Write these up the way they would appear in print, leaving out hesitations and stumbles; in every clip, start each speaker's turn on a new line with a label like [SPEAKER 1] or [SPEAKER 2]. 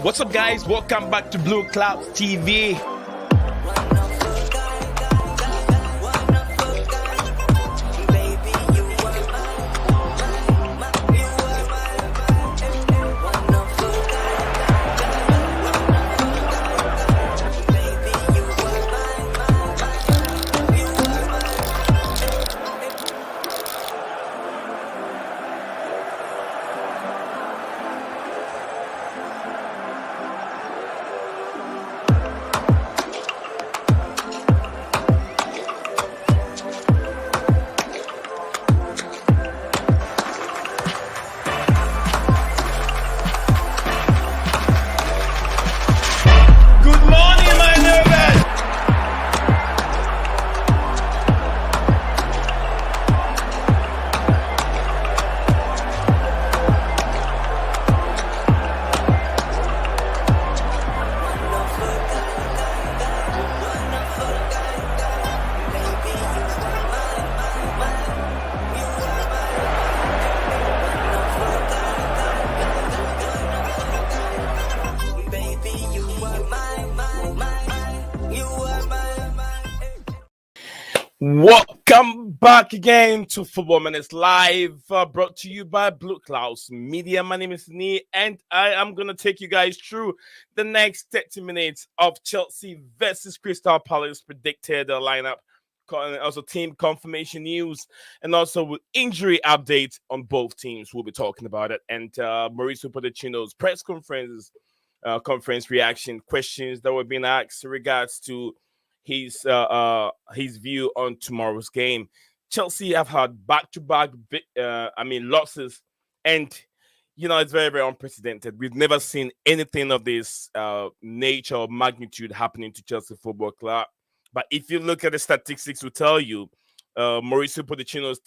[SPEAKER 1] What's up, guys? Welcome back to Blueclouds TV. Welcome back again to Football Minutes Live, brought to you by Blueclouds Media. My name is Nee, and I am going to take you guys through the next 30 minutes of Chelsea versus Crystal Palace predicted lineup, also team confirmation news, and also with injury updates on both teams. We'll be talking about it, and Mauricio Pochettino's press conference reaction, questions that were being asked in regards to his view on tomorrow's game. Chelsea have had back-to-back losses, and it's very, very unprecedented. We've never seen anything of this nature or magnitude happening to Chelsea Football Club. But if you look at the statistics, will tell you Mauricio Pochettino's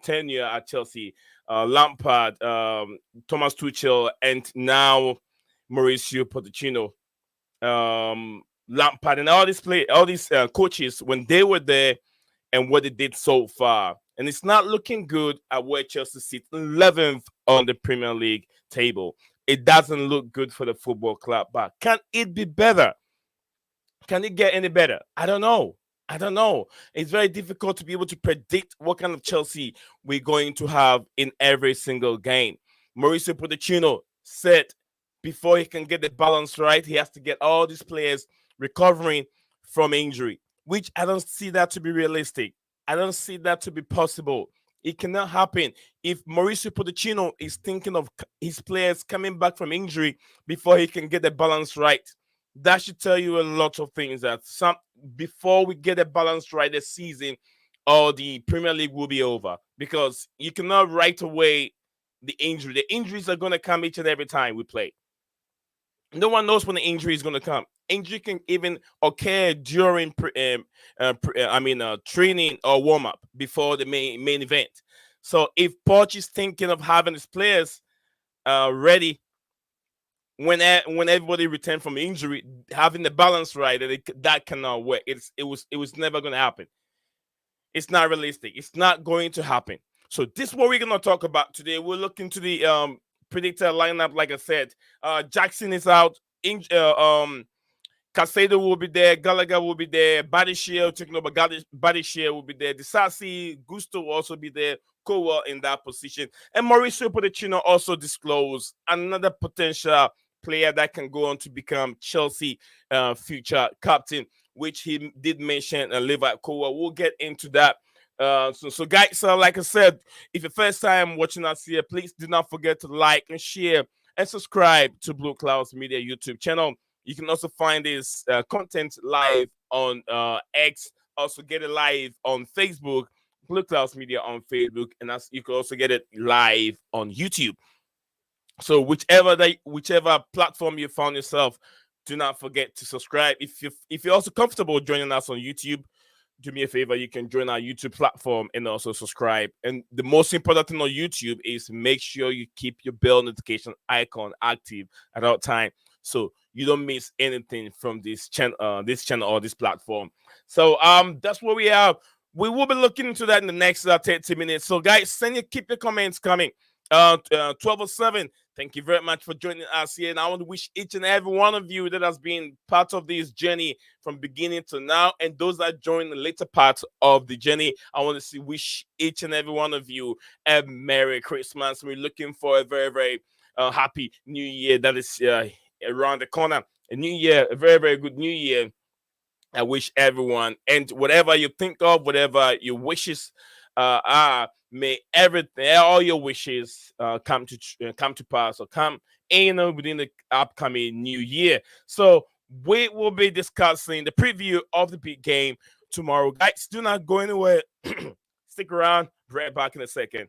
[SPEAKER 1] tenure at Chelsea, Lampard, Thomas Tuchel, and now Mauricio Pochettino. Lampard and all these coaches, when they were there and what they did so far, and it's not looking good at where Chelsea sits 11th on the Premier League table. It doesn't look good for the football club, but can it be better? Can it get any better? I don't know. It's very difficult to be able to predict what kind of Chelsea we're going to have in every single game. Mauricio Pochettino said before he can get the balance right, he has to get all these players recovering from injury, which I don't see that to be realistic. I don't see that to be possible. It cannot happen. If Mauricio Pochettino is thinking of his players coming back from injury before he can get the balance right, that should tell you a lot of things. That before we get the balance right this season, or the Premier League will be over, because you cannot right away the injury. The injuries are going to come each and every time we play. No one knows when the injury is going to come. Injury can even occur during training or warm up before the main event. So if Poch is thinking of having his players ready when everybody returns from injury, having the balance right, that cannot work. It was never going to happen. It's not realistic. It's not going to happen. So this is what we're going to talk about today. We'll look into the predicted lineup. Like I said, Jackson is out. Casado will be there. Gallagher will be there. Badishia, taking over Badishia will be there. Disasi, Gusto will also be there. Cowell in that position. And Mauricio Pochettino also disclosed another potential player that can go on to become Chelsea future captain, which he did mention, Levi Cowell. We'll get into that. So guys, like I said, if you're first time watching us here, please do not forget to like and share and subscribe to Blueclouds Media YouTube channel. You can also find this content live on X. Also get it live on Facebook, Blueclouds Media on Facebook, and you can also get it live on YouTube. So whichever platform you found yourself, do not forget to subscribe. If you're also comfortable joining us on YouTube, do me a favor, you can join our YouTube platform and also subscribe. And the most important thing on YouTube is make sure you keep your bell notification icon active at all time, so you don't miss anything from this channel or this platform. So that's where we are. We will be looking into that in the next 30 minutes. So guys, keep your comments coming. 1207. Thank you very much for joining us here. And I want to wish each and every one of you that has been part of this journey from beginning to now, and those that join the later part of the journey, I want to wish each and every one of you a Merry Christmas. We're looking for a very, very happy New Year that is around the corner. A new year, a very, very good New Year. I wish everyone, and whatever you think of, whatever your wishes are, may everything, all your wishes come to pass or come in within the upcoming new year. So we will be discussing the preview of the big game tomorrow. Guys, do not go anywhere. Stick around. Right back in a second.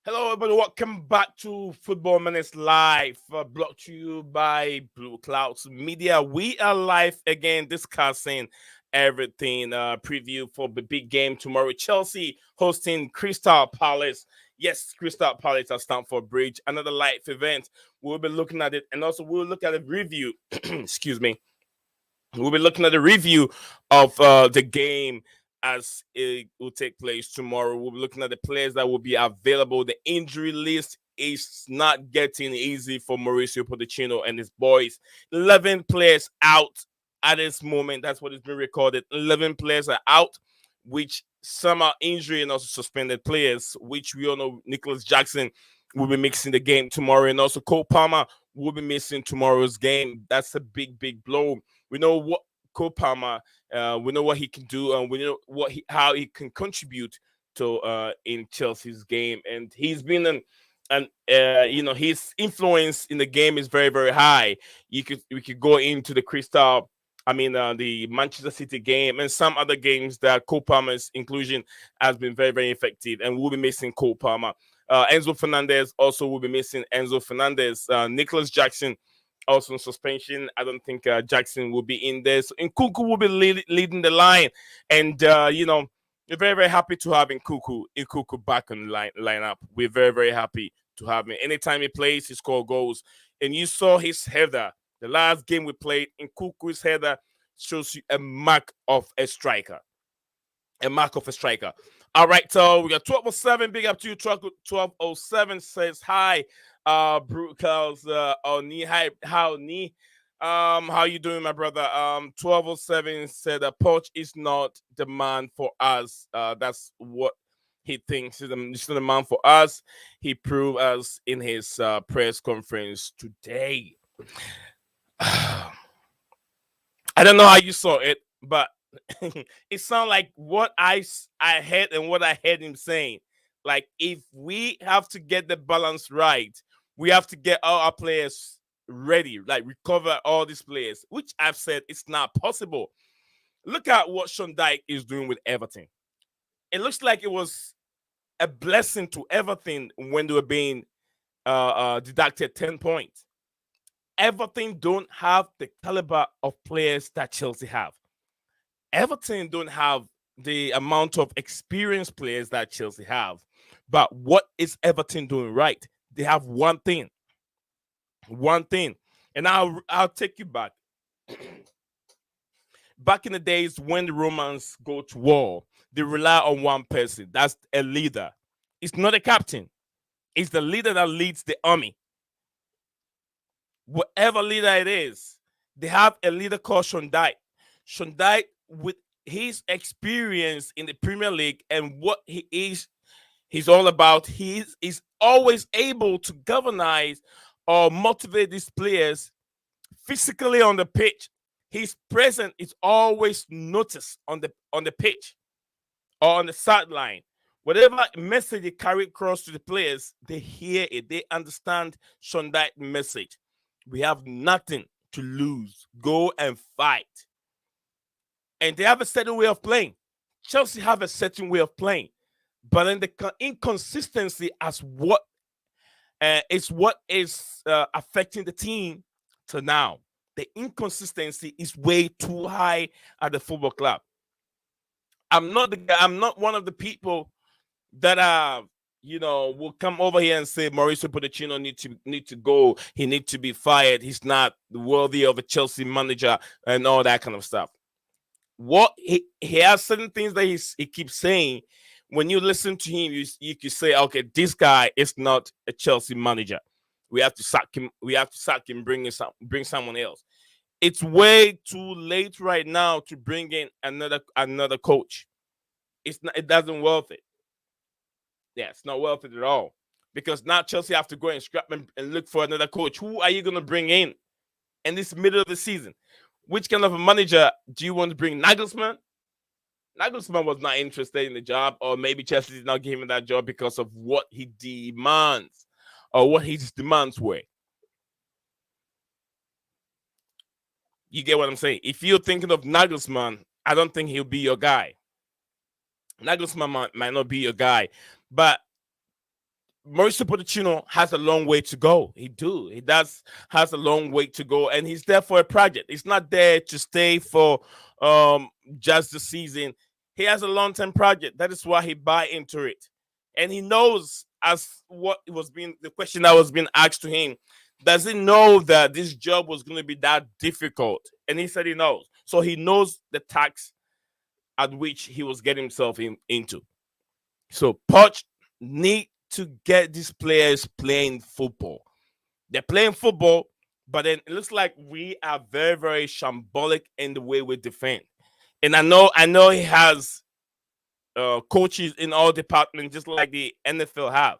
[SPEAKER 1] Hello, everybody. Welcome back to Football Minutes Live, brought to you by Blueclouds Media. We are live again discussing everything. Preview for the big game tomorrow. Chelsea hosting Crystal Palace. Yes, Crystal Palace at Stamford Bridge. Another live event. We'll be looking at it, and also we'll look at a review. Excuse me. We'll be looking at a review of the game as it will take place tomorrow. We'll be looking at the players that will be available. The injury list is not getting easy for Mauricio Pochettino and his boys. 11 players out at this moment. That's what has been recorded. 11 players are out, which some are injury and also suspended players, which we all know Nicholas Jackson will be mixing the game tomorrow. And also Cole Palmer will be missing tomorrow's game. That's a big, big blow. We know what Cole Palmer, we know what he can do, and we know how he can contribute to in Chelsea's game. And he's been his influence in the game is very, very high. We could go into the Manchester City game and some other games that Cole Palmer's inclusion has been very, very effective, and we'll be missing Cole Palmer. Enzo Fernandez also will be missing Enzo Fernandez. Nicholas Jackson also in suspension. I don't think Jackson will be in there. So Nkunku will be leading the line. And, we're very, very happy to have Nkunku back on the lineup. We're very, very happy to have him. Anytime he plays, he scores goals. And you saw his header. The last game we played, Nkunku's header shows you a mark of a striker. All right, so we got 1207. Big up to you. 1207 says hi. Blueclouds, Oni. Hi, how Ni? How you doing, my brother? 1207 said that Poch is not the man for us. That's what he thinks is the man for us. He proved us in his press conference today. I don't know how you saw it, but it sounds like what I heard and what I heard him saying. Like, if we have to get the balance right, we have to get all our players ready, like recover all these players, which I've said it's not possible. Look at what Sean Dyche is doing with Everton. It looks like it was a blessing to Everton when they were being deducted 10 points. Everton don't have the caliber of players that Chelsea have. Everton don't have the amount of experienced players that Chelsea have. But what is Everton doing right? They have one thing. And I'll take you back. Back in the days when the Romans go to war, they rely on one person. That's a leader. It's not a captain. It's the leader that leads the army. Whatever leader it is, they have a leader called Sean Dyche. Sean Dyche, with his experience in the Premier League and what he's all about, he's always able to galvanize or motivate these players physically on the pitch. His presence is always noticed on the pitch or on the sideline. Whatever message he carry across to the players, they hear it. They understand Sean Dyche's message. We have nothing to lose. Go and fight. And they have a certain way of playing. Chelsea have a certain way of playing. But then the inconsistency as what is affecting the team to now. The inconsistency is way too high at the football club. I'm not one of the people that are will come over here and say Mauricio Pochettino need to go. He need to be fired. He's not worthy of a Chelsea manager and all that kind of stuff. What he has certain things that he keeps saying. When you listen to him, you can say, okay, this guy is not a Chelsea manager. We have to sack him. We have to sack him. Bring someone else. It's way too late right now to bring in another coach. It doesn't worth it. Yeah, it's not worth it at all. Because now Chelsea have to go and scrap and look for another coach. Who are you going to bring in this middle of the season? Which kind of a manager do you want to bring? Nagelsmann? Nagelsmann was not interested in the job, or maybe Chelsea did not give him that job because of what he demands or what his demands were. You get what I'm saying? If you're thinking of Nagelsmann, I don't think he'll be your guy. Nagelsmann might not be your guy, but Mauricio Pochettino has a long way to go. He has a long way to go, and he's there for a project. He's not there to stay for just the season. He has a long-term project. That is why he buy into it, and he knows the question that was being asked to him. Does he know that this job was going to be that difficult? And he said he knows. So he knows the tax at which he was getting himself into. So Poch need to get these players playing football. They're playing football, but then it looks like we are very, very shambolic in the way we defend. And I know he has coaches in all departments, just like the NFL have.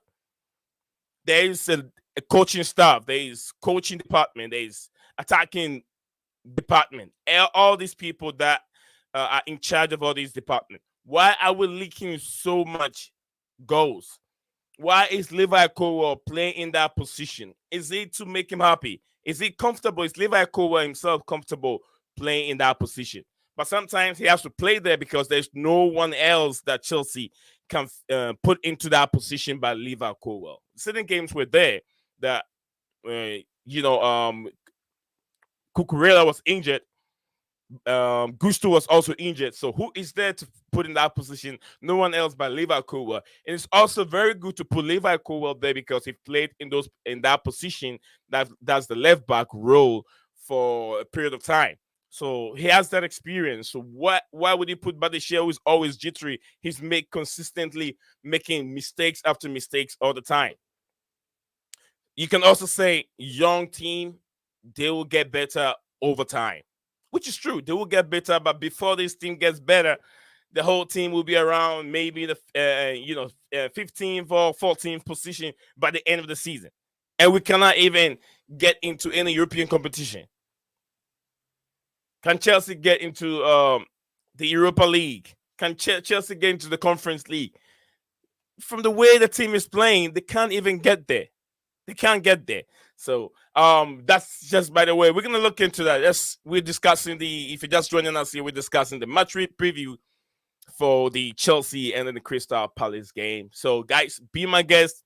[SPEAKER 1] There is a coaching staff, there is coaching department, there is attacking department. All these people that are in charge of all these departments. Why are we leaking so much goals? Why is Levi Colwell playing in that position? Is it to make him happy? Is he comfortable? Is Levi Colwell himself comfortable playing in that position? But sometimes he has to play there because there's no one else that Chelsea can put into that position by Levi Colwell. Certain games were there that, Cucurella was injured. Gusto was also injured. So who is there to put in that position? No one else but Levi Colwell. And it's also very good to put Levi Colwell there because he played in that position that's the left back role for a period of time. So he has that experience. So why would he put Badishia, who is always jittery? He's consistently making mistakes after mistakes all the time. You can also say young team, they will get better over time, which is true. They will get better, but before this team gets better, the whole team will be around maybe the 15th or 14th position by the end of the season, and we cannot even get into any European competition. Can Chelsea get into the Europa League? Can Chelsea get into the Conference League? From the way the team is playing, they can't even get there. They can't get there. So that's just, by the way, we're going to look into that. Yes, we're discussing if you're just joining us here, we're discussing the match preview for the Chelsea and then the Crystal Palace game. So guys, be my guest.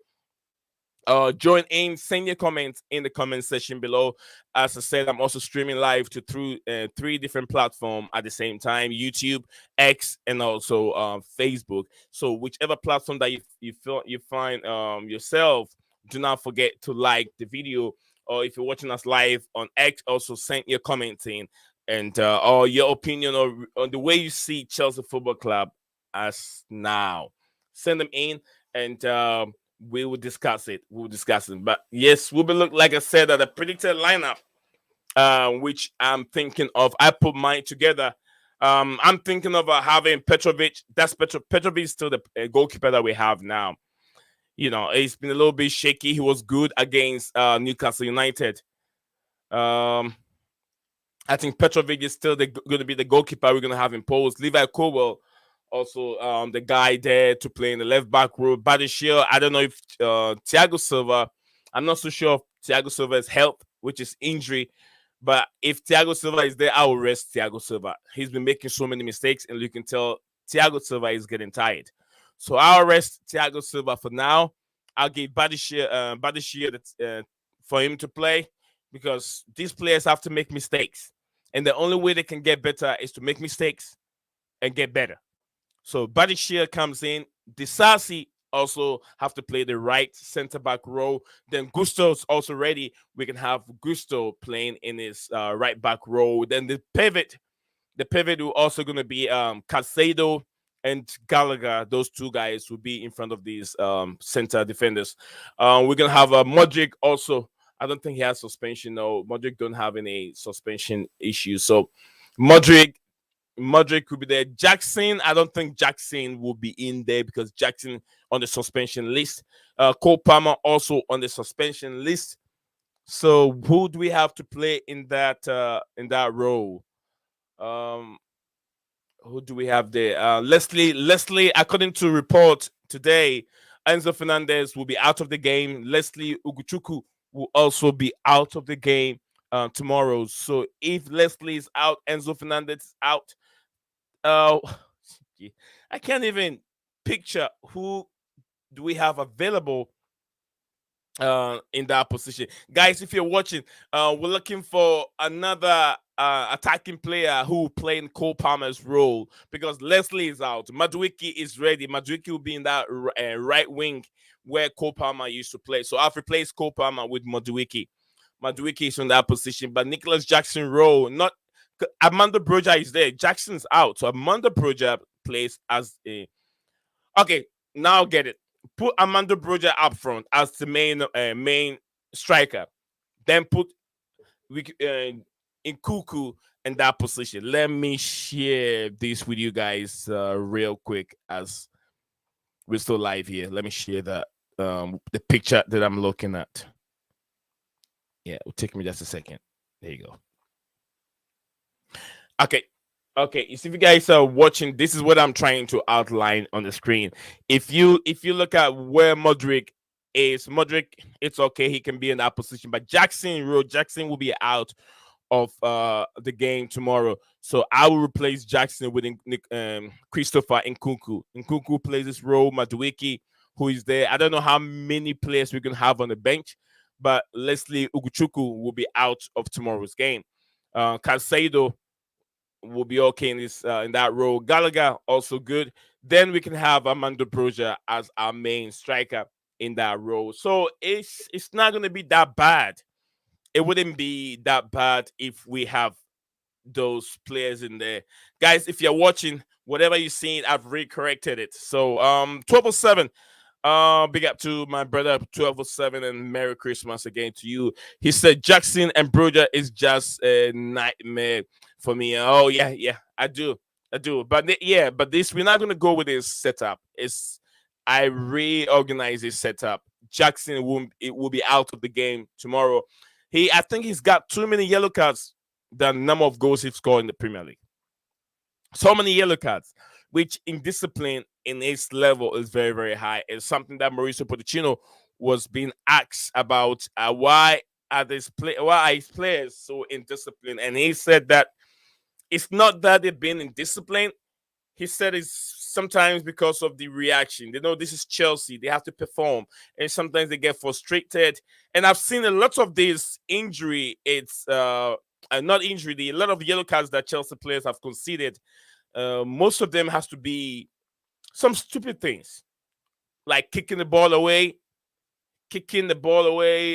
[SPEAKER 1] Join in, send your comments in the comment section below. As I said, I'm also streaming live through 3 different platforms at the same time: YouTube, X, and also Facebook. So whichever platform that you find yourself, do not forget to like the video. Or if you're watching us live on X, also send your comments in and or your opinion on the way you see Chelsea Football Club as now. Send them in and we will discuss it. But yes, we'll be like I said, at a predicted lineup, which I'm thinking of. I put mine together. I'm thinking of having Petrovic. Petrovic is still the goalkeeper that we have now. He's been a little bit shaky. He was good against Newcastle United. I think Petrovic is still going to be the goalkeeper we're going to have in post. Levi Colwell, also the guy there to play in the left back row. Badishia, I don't know if Thiago Silva, I'm not so sure of Thiago Silva's health, which is injury. But if Thiago Silva is there, I will rest Thiago Silva. He's been making so many mistakes, and you can tell Thiago Silva is getting tired. So I'll rest Thiago Silva for now. I'll give Badishia for him to play, because these players have to make mistakes. And the only way they can get better is to make mistakes and get better. So Badishia comes in. Disasi also have to play the right center back role. Then Gusto's also ready. We can have Gusto playing in his right back role. Then the pivot will also going to be Casado and Gallagher. Those two guys will be in front of these center defenders. We're gonna have Modric also. I don't think he has suspension. No, Modric don't have any suspension issues. So Modric could be there. Jackson, I don't think Jackson will be in there because Jackson on the suspension list. Cole Palmer also on the suspension list. So who do we have to play in that role? Um, who do we have there? Leslie, according to report today, Enzo Fernandez will be out of the game. Leslie Uguchuku will also be out of the game tomorrow. So if Leslie is out, Enzo Fernandez is out. Uh, I can't even picture who do we have available in that position. Guys, if you're watching, we're looking for another attacking player who play in Cole Palmer's role because Leslie is out. Maduiki is ready. Maduiki will be in that right wing where Cole Palmer used to play. So I've replaced Cole Palmer with Maduiki. Maduiki is in that position, but Nicholas Jackson role, not Amanda Broja is there. Jackson's out. So Amanda Broja plays as a okay, now get it. Put Amanda Broja up front as the main striker. Then put in Cuckoo in that position. Let me share this with you guys real quick as we're still live here. Let me share that the picture that I'm looking at. Yeah, it'll take me just a second. There you go. Okay. Okay, if you guys are watching, this is what I'm trying to outline on the screen. If you look at where Modric is, Modric, it's okay, he can be in that position. But Jackson will be out of the game tomorrow. So I will replace Jackson with Christopher Nkunku. Nkunku plays this role. Maduiki, who is there. I don't know how many players we can have on the bench, but Leslie Uguchuku will be out of tomorrow's game. Casado will be okay in that role. Gallagher also good. Then we can have Amanda Broja as our main striker in that role. So it's not going to be that bad. It wouldn't be that bad if we have those players in there. Guys, if you're watching, whatever you're seeing, I've recorrected it. So 1207. Big up to my brother 1207 and Merry Christmas again to you. He said Jackson and Broja is just a nightmare for me. Oh yeah, I do. But but this we're not gonna go with this setup. I reorganize this setup. Jackson will be out of the game tomorrow. I think he's got too many yellow cards the number of goals he's scored in the Premier League. So many yellow cards, which in discipline in his level is very, very high. It's something that Mauricio Pochettino was being asked about. Why are his players so indisciplined? And he said that it's not that they've been in discipline. He said it's sometimes because of the reaction. They know this is Chelsea. They have to perform. And sometimes they get frustrated. And I've seen a lot of this injury. It's not injury. A lot of yellow cards that Chelsea players have conceded. Most of them has to be some stupid things. Like kicking the ball away,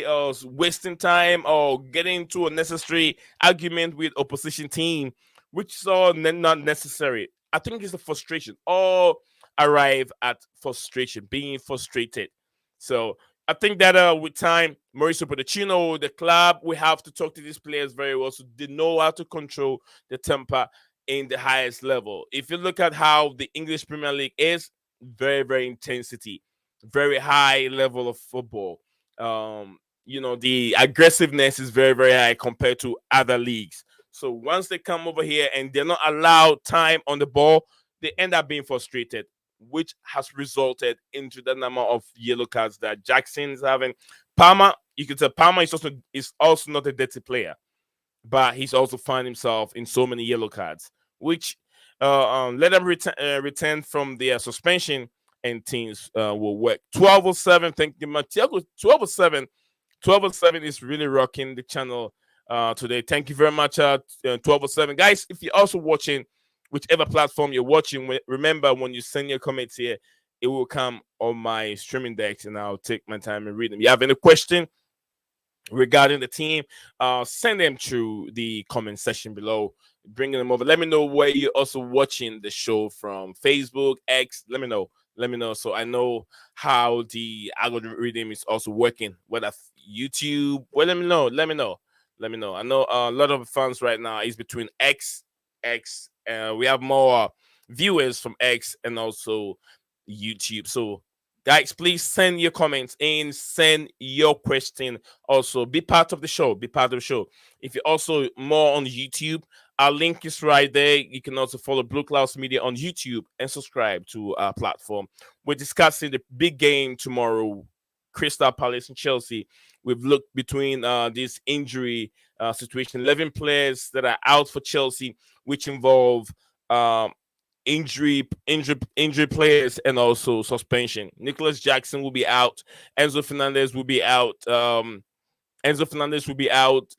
[SPEAKER 1] or wasting time, or getting into a necessary argument with opposition team, which is all not necessary. I think it's the frustration. All arrive at frustration, being frustrated. So I think that with time, Mauricio Pochettino, the club, we have to talk to these players very well so they know how to control the temper in the highest level. If you look at how the English Premier League is, very, very intensity, very high level of football. The aggressiveness is very, very high compared to other leagues. So once they come over here and they're not allowed time on the ball, they end up being frustrated, which has resulted into the number of yellow cards that Jackson's having. Palmer, you can tell Palmer is also not a dirty player, but he's also found himself in so many yellow cards, which let him return from the suspension and teams will work. 1207, thank you much. 1207 is really rocking the channel today. Thank you very much, 1207. Guys, if you're also watching, whichever platform you're watching, remember when you send your comments here, it will come on my streaming decks, and I'll take my time and read them. You have any question regarding the team, send them to the comment section below. Bringing them over. Let me know where you're also watching the show from. Facebook, X. Let me know. Let me know so I know how the algorithm is also working. Whether YouTube. Well, let me know. Let me know. Let me know. I know a lot of fans right now is between X. We have more viewers from X and also YouTube. So guys, please send your comments in, send your question. Also, be part of the show. Be part of the show. If you're also more on YouTube, our link is right there. You can also follow Blueclouds Media on YouTube and subscribe to our platform. We're discussing the big game tomorrow, Crystal Palace and Chelsea. We've looked between this injury situation, 11 players that are out for Chelsea, which involve um, injury players and also suspension. Nicholas Jackson will be out. Enzo Fernandez will be out.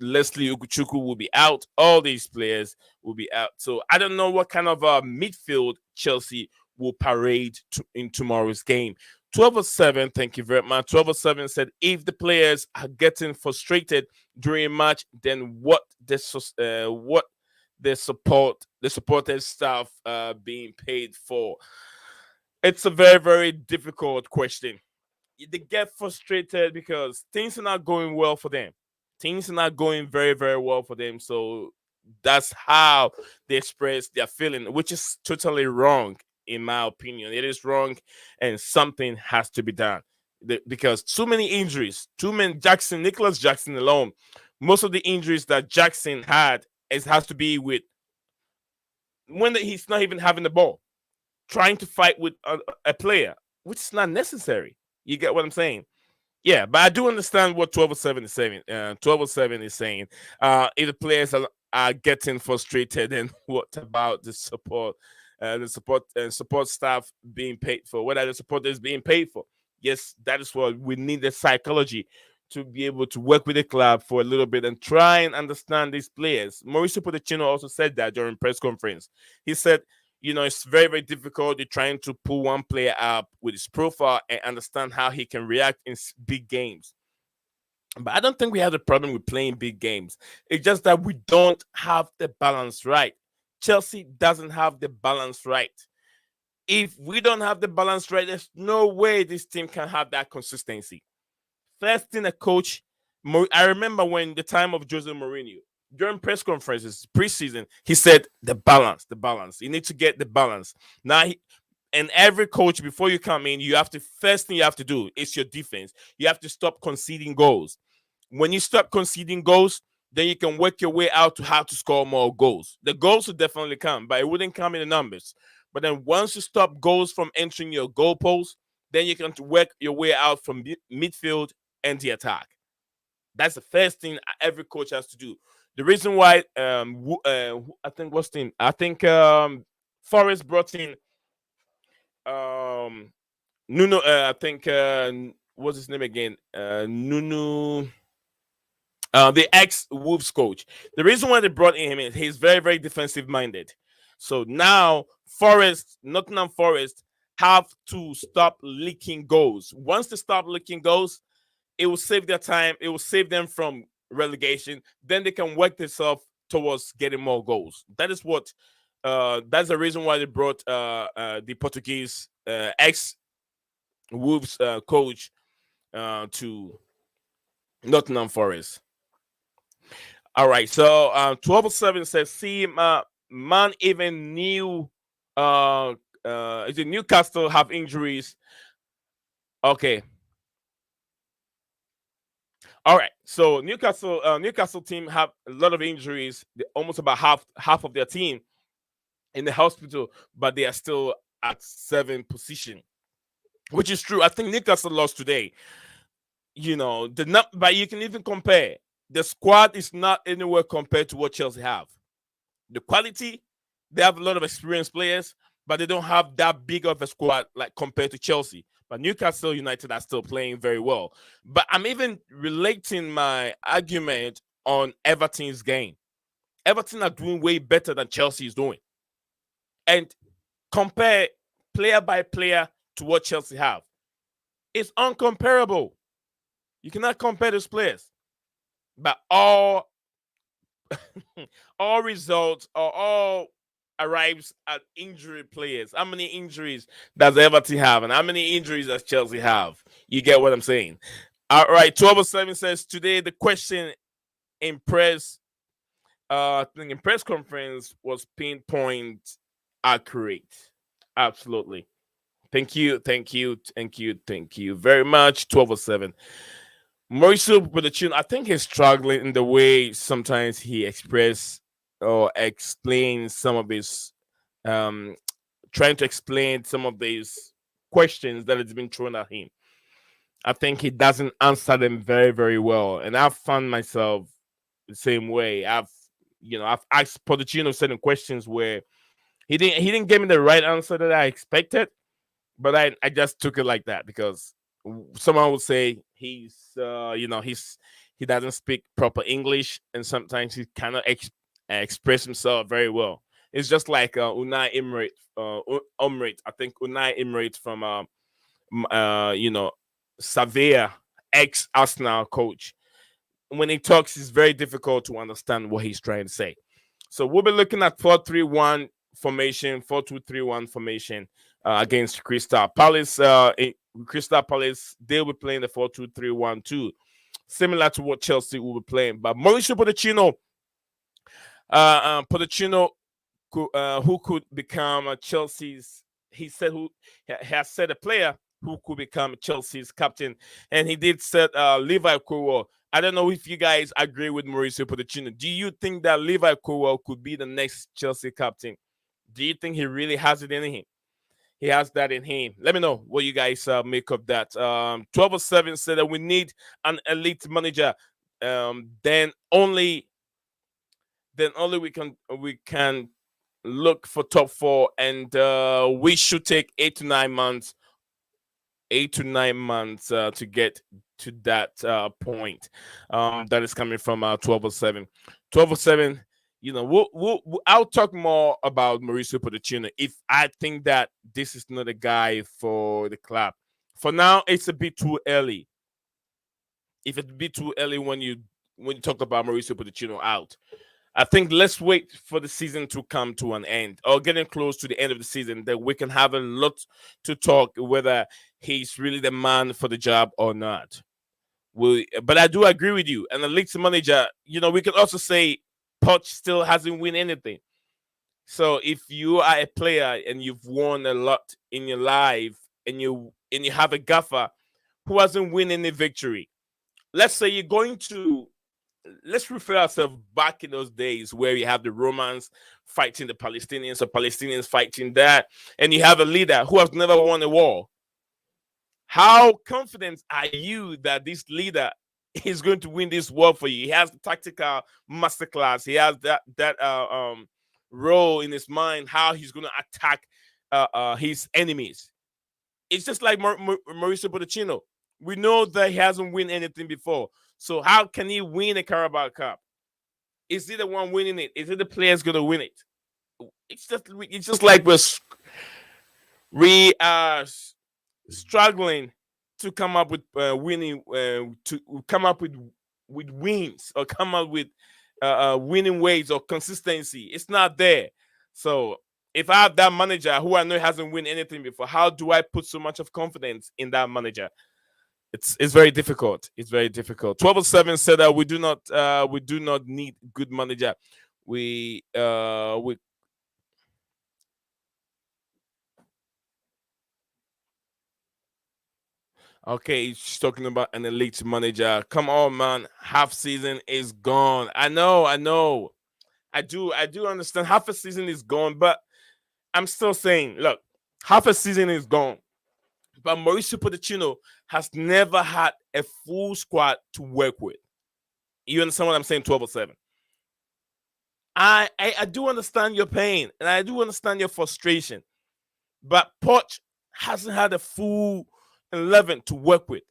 [SPEAKER 1] Leslie Ukuchukwu will be out. All these players will be out. So I don't know what kind of midfield Chelsea will parade in tomorrow's game. 1207, thank you very much. 1207 said if the players are getting frustrated during a match, then what the supported staff being paid for? It's a very, very difficult question. They get frustrated because things are not going well for them. Things are not going very, very well for them. So that's how they express their feeling, which is totally wrong, in my opinion. It is wrong, and something has to be done. Because too many injuries, Nicholas Jackson alone, most of the injuries that Jackson had has to be with when he's not even having the ball, trying to fight with a player, which is not necessary. You get what I'm saying? Yeah, but I do understand what 1207 is saying. 1207 is saying if the players are getting frustrated, then what about the support? Support staff being paid for? What are the supporters being paid for? Yes, that is what we need, the psychology to be able to work with the club for a little bit and try and understand these players. Mauricio Pochettino also said that during press conference. He said, it's very, very difficult. You're trying to pull one player up with his profile and understand how he can react in big games. But I don't think we have a problem with playing big games. It's just that we don't have the balance right. Chelsea doesn't have the balance right. If we don't have the balance right, there's no way this team can have that consistency. First thing, a coach, I remember when the time of Jose Mourinho, during press conferences, preseason, he said the balance. You need to get the balance. Now, and every coach, before you come in, first thing you have to do is your defense. You have to stop conceding goals. When you stop conceding goals, then you can work your way out to how to score more goals. The goals will definitely come, but it wouldn't come in the numbers. But then once you stop goals from entering your goal post, then you can work your way out from midfield and the attack. That's the first thing every coach has to do. The reason why I think what's the name? I think Forest brought in Nuno. I think what's his name again? Nuno. The ex-Wolves coach. The reason why they brought in him is he's very, very defensive minded. So now Nottingham Forest have to stop leaking goals. Once they stop leaking goals, it will save their time. It will save them from relegation. Then they can work themselves towards getting more goals. That is what. That's the reason why they brought the Portuguese ex-Wolves coach to Nottingham Forest. All right, so 1207 says, see, man even knew is it Newcastle have injuries? Okay. All right, so Newcastle team have a lot of injuries. Almost about half of their team in the hospital, but they are still at 7th position, which is true. I think Newcastle lost today. But you can even compare. The squad is not anywhere compared to what Chelsea have. The quality, they have a lot of experienced players, but they don't have that big of a squad like compared to Chelsea. But Newcastle United are still playing very well. But I'm even relating my argument on Everton's game. Everton are doing way better than Chelsea is doing. And compare player by player to what Chelsea have. It's uncomparable. You cannot compare those players. But all results or all arrives at injury players. How many injuries does Everton have, and how many injuries does Chelsea have? You get what I'm saying? All right, 1207 says today the question in press, I think in press conference was pinpoint accurate. Absolutely. Thank you very much. 1207. Mauricio Pochettino, I think he's struggling in the way sometimes he express or explains some of his um trying to explain some of these questions that has been thrown at him. I think he doesn't answer them very, very well. And I've found myself the same way. I've asked Pochettino certain questions where he didn't give me the right answer that I expected, but I just took it like that because someone would say he doesn't speak proper English and sometimes he cannot express himself very well. It's just like Unai Emery, I think Unai Emery from Sevilla, ex Arsenal coach. When he talks, it's very difficult to understand what he's trying to say. So we'll be looking at 4-3-1 formation, 4-2-3-1 formation against Crystal Palace. Crystal Palace, they'll be playing the 4-2-3-1 too, similar to what Chelsea will be playing. But Mauricio Pochettino, who could become Chelsea's, he said, who has said a player who could become Chelsea's captain, and he did set Levi Colwill. I don't know if you guys agree with Mauricio Pochettino. Do you think that Levi Colwill could be the next Chelsea captain? Do you think he really has it in him? He has that in him. Let me know what you guys make of that. 1207 said that we need an elite manager. Then only we can look for top four, and we should take 8 to 9 months, 8 to 9 months to get to that point. That is coming from 1207. 1207. I'll talk more about Mauricio Pochettino if I think that this is not a guy for the club. For now, it's a bit too early. If it's a bit too early when you talk about Mauricio Pochettino out, I think let's wait for the season to come to an end or getting close to the end of the season that we can have a lot to talk whether he's really the man for the job or not. But I do agree with you. And the Leeds manager, we can also say Poch still hasn't won anything. So if you are a player and you've won a lot in your life and you have a gaffer who hasn't won any victory, let's say you're going to let's refer ourselves back in those days where you have the Romans fighting the Palestinians or Palestinians fighting that, and you have a leader who has never won a war. How confident are you that this leader is going to win this war for you? He has the tactical masterclass. He has that role in his mind how he's going to attack his enemies. It's just like Mauricio Pochettino. We know that he hasn't won anything before. So how can he win a Carabao Cup? Is he the one winning it? Is it the players going to win it? It's just like we are struggling to come up with winning to come up with wins or come up with winning ways or consistency. It's not there. So if I have that manager who I know hasn't won anything before, how do I put so much of confidence in that manager? It's very difficult. It's very difficult. 1207 said that we do not need good manager. We Okay, she's talking about an elite manager. Come on, man. Half season is gone. I know. I do understand half a season is gone, but I'm still saying, look, half a season is gone. But Mauricio Pochettino has never had a full squad to work with. You understand what I'm saying? 1207. I do understand your pain and I do understand your frustration, but Poch hasn't had a full 11 to work with.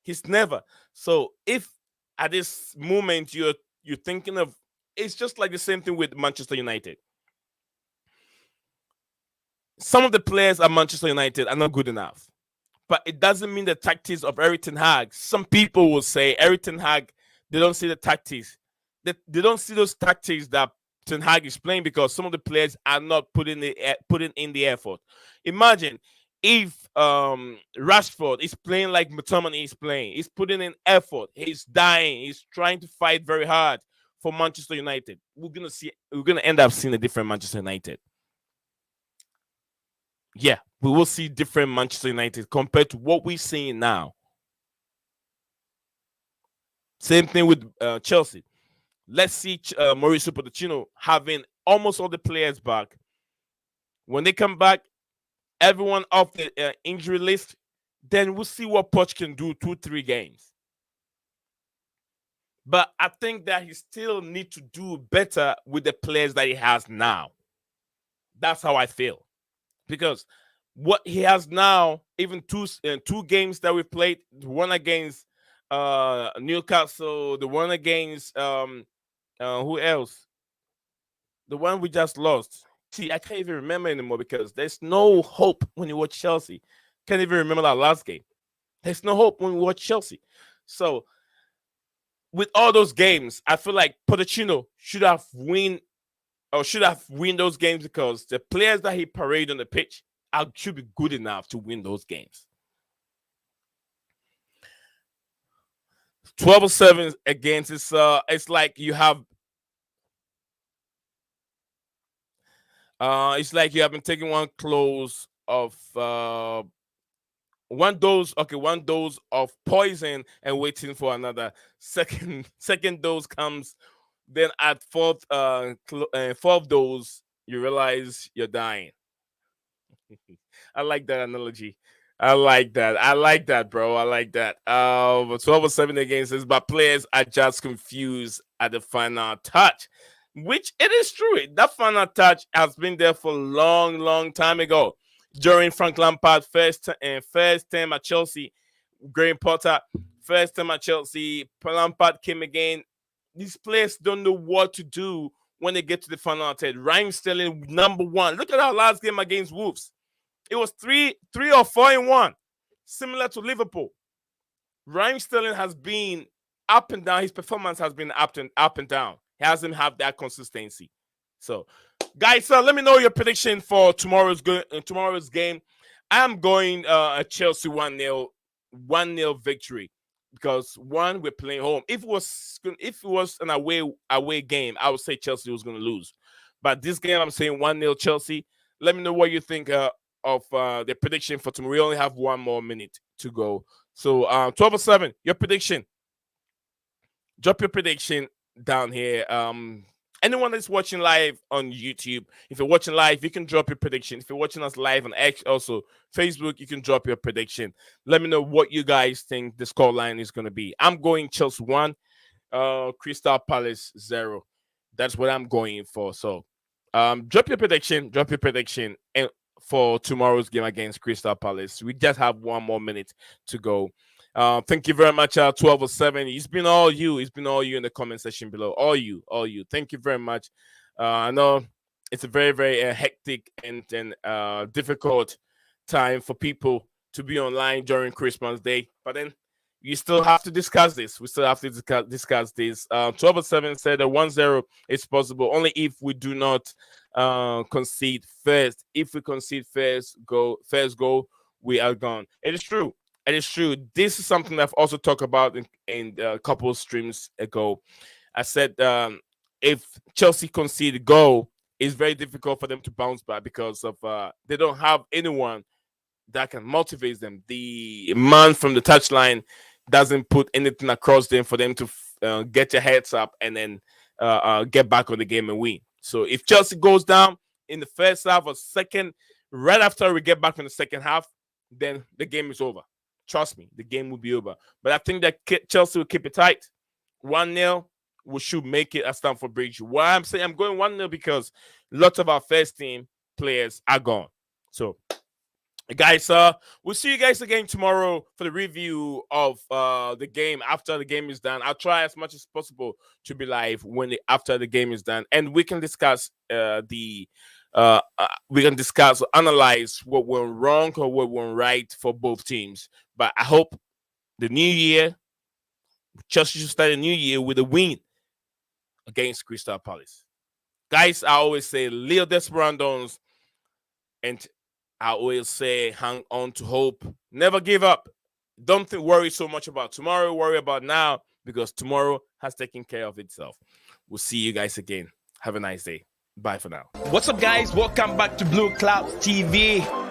[SPEAKER 1] He's never. So if at this moment you're thinking of, it's just like the same thing with Manchester United. Some of the players at Manchester United are not good enough. but it doesn't mean the tactics of Eric Ten Hag. Some people will say Eric Ten Hag, they don't see the tactics. They don't see those tactics that Ten Hag is playing because some of the players are not putting in the effort. Imagine if Rashford is playing like McTominay is playing. He's putting in effort. He's dying. He's trying to fight very hard for Manchester United. We're gonna end up seeing a different Manchester United. Yeah, we will see different Manchester United compared to what we're seeing now. Same thing with Chelsea. Let's see Mauricio Pochettino having almost all the players back. When they come back, everyone off the injury list, then we'll see what Poch can do 2-3 games. But I think that he still needs to do better with the players that he has now. That's how I feel. Because what he has now, even two games that we played, the one against Newcastle, the one against who else? The one we just lost. See, I can't even remember anymore because there's no hope when you watch Chelsea. Can't even remember that last game. There's no hope when we watch Chelsea. So with all those games, I feel like Pochettino should have win those games because the players that he paraded on the pitch should be good enough to win those games. 12-7 against it's like you have it's like you have been taking one dose of one dose of poison and waiting for another second dose comes. Then at fourth dose, you realize you're dying. I like that analogy. I like that, bro. I like that. 12-7 against this, but players are just confused at the final touch, which it is true. That final touch has been there for a long, long time ago. During Frank Lampard's first time at Chelsea, Graham Potter, first time at Chelsea, Lampard came again. These players don't know what to do when they get to the final third. Raheem Sterling, number one. Look at our last game against Wolves. It was 3 or 4-1, similar to Liverpool. Raheem Sterling has been up and down. His performance has been up and down. He hasn't had that consistency. So, guys, let me know your prediction for tomorrow's game. I am going a Chelsea 1-0 victory because we're playing home. If it was an away game, I would say Chelsea was going to lose. But this game, I'm saying 1-0 Chelsea. Let me know what you think of the prediction for tomorrow. We only have one more minute to go. So 12-7, your prediction. Drop your prediction down here. Anyone that's watching live on YouTube, if you're watching live, you can drop your prediction. If you're watching us live on X, also Facebook, you can drop your prediction. Let me know what you guys think the scoreline is going to be. I'm going Chelsea 1, Crystal Palace 0. That's what I'm going for. So drop your prediction, and for tomorrow's game against Crystal Palace. We just have one more minute to go. Thank you very much, 12-7. It's been all you. It's been all you in the comment section below. All you. Thank you very much. I know it's a very, very hectic and difficult time for people to be online during Christmas Day. But then you still have to discuss this. We still have to discuss this. 12-7 said that 1-0 is possible only if we do not concede first. If we concede first goal, we are gone. It is true. This is something I've also talked about in a couple of streams ago. I said if Chelsea concede a goal, it's very difficult for them to bounce back because of they don't have anyone that can motivate them. The man from the touchline doesn't put anything across them for them to get their heads up and then get back on the game and win. So if Chelsea goes down in the first half or second, right after we get back in the second half, then the game is over. Trust me, the game will be over. But I think that Chelsea will keep it tight. 1-0, we should make it at Stamford Bridge. Why I'm saying I'm going 1-0 because lots of our first team players are gone. So, guys, we'll see you guys again tomorrow for the review of the game after the game is done. I'll try as much as possible to be live after the game is done, and we can discuss the we can discuss or analyze what went wrong or what went right for both teams. But I hope the new year, Chelsea should start a new year with a win against Crystal Palace. Guys, I always say Leo Desperados, and I always say hang on to hope. Never give up. Don't worry so much about tomorrow. Worry about now, because tomorrow has taken care of itself. We'll see you guys again. Have a nice day. Bye for now. What's up, guys? Welcome back to Blueclouds TV.